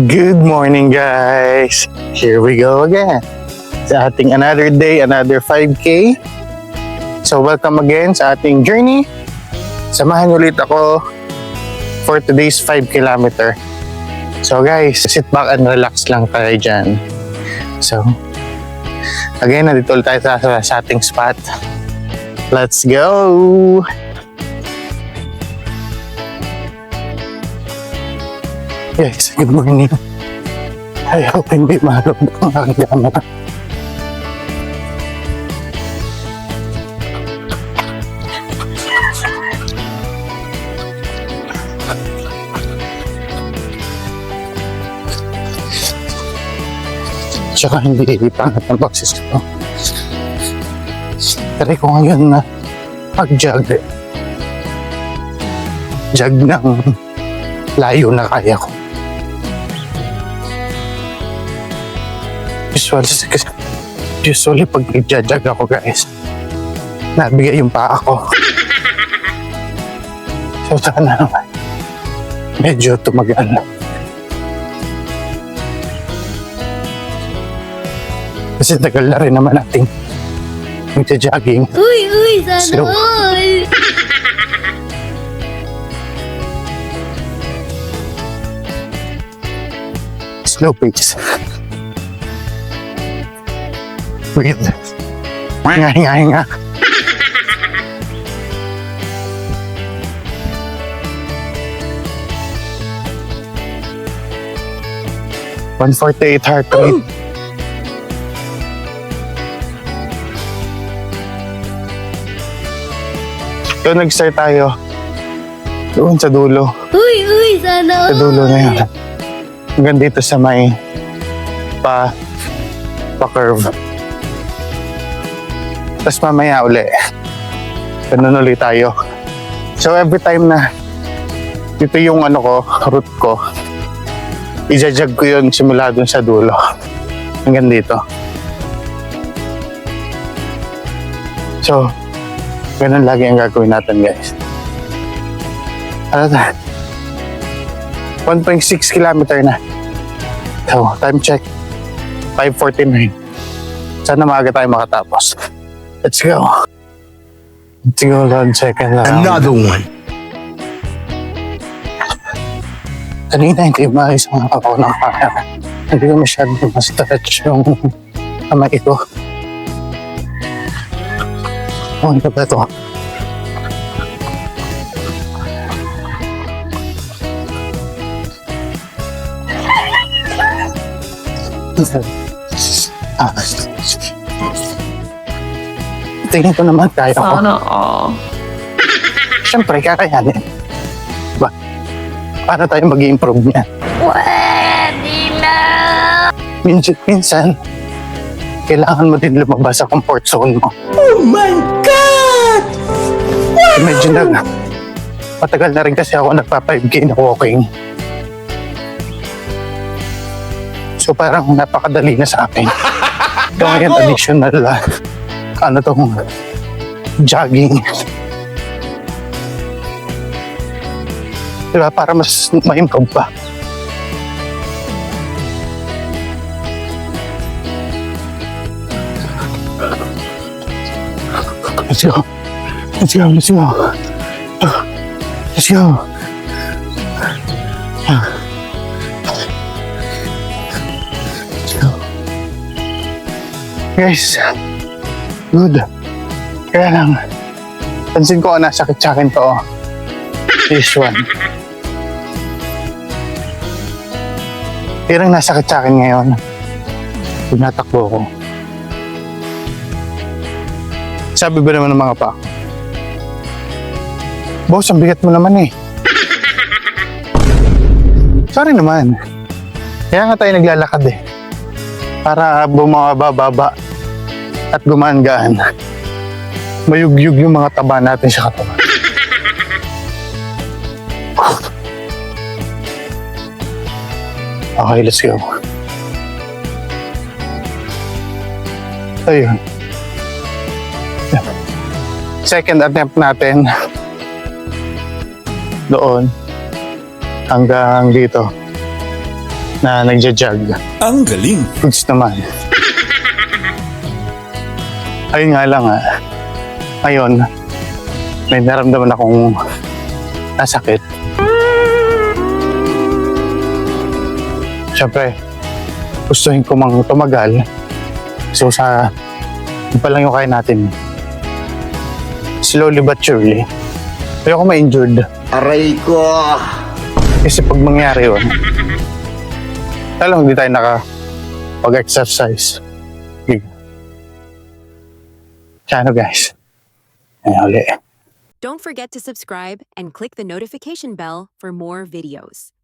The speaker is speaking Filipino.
Good morning, guys! Here we go again sa ating another day, another 5K. So welcome again sa ating journey. Samahan ulit ako for today's 5 kilometer. So guys, sit back and relax lang tayo dyan. So again, nandito ulit tayo sa ating spot. Let's go! Guys, good morning. I hope hindi malog ang aking camera. Tsaka hindi ipangat ang boses ko. Try ko ngayon na mag-jog. Jog ng layo na kaya ko. Usually pag nag-jog ako, guys, nabigay yung paa ko. So sana naman medyo tumagaan. Kasi tagal na rin naman nating magja-jogging. Uy, sana all! Slow pace. Breathe. Hinga. 148 heart rate. So nag-start tayo doon sa dulo. Uy, sana all! Sa dulo na yun. Hanggang dito sa may pa-curve. Tapos mamaya uli, ganun ulit tayo. So every time na dito yung route ko, ijajag ko yun simula dun sa dulo. Hanggang dito. So, ganun lagi ang gagawin natin, guys. Ano na? 1.6 kilometer na. So, time check. 5:49. Sana maaga tayo makatapos. Let's go. Let's go, Lord. Second round. Another one. Kanina hindi maayos ang ako ng camera. Hindi ko masyadong ma-stretch yung kamay ko. Ano ba ito? Tingin ko naman kaya ko. Sana all. Siyempre, kakayanin. Diba? Para tayo mag-i-improve niya. Pwede na! Minsan, kailangan mo din lumabas sa comfort zone mo. Oh my God! Medyo matagal na rin kasi ako nagpa-5K na walking. So parang napakadali na sa akin. Ito ngayon additional jogging. Diba? Para mas ma-improve pa. Let's go. Let's go. Let's go. Let's go. Let's go. Guys, good. Kaya lang, pansin ko nasakit sa akin to. This one. Pirang nasakit sa akin ngayon. Pag natakbo ko. Sabi ba naman ng mga pa? Boss, ang bigat mo naman eh. Sorry naman. Kaya nga tayo naglalakad eh. Para bumababa at gumaan-gaan. Mayugyug yung mga taba natin sa katawan. Okay, let's go. Ayun. Second attempt natin. Doon. Hanggang dito. Na nagja-jog. Ang galing. Goods naman. Ayun nga lang Ngayon, may naramdaman akong nasakit. Siyempre, gustuhin ko mang tumagal. So yun pa lang yung kaya natin. Slowly but surely. Ayoko ma-injured. Aray ko. Kasi pag mangyari yun, talagang hindi tayo nakapag-exercise. Kaya guys, ayan ulit. Don't forget to subscribe and click the notification bell for more videos.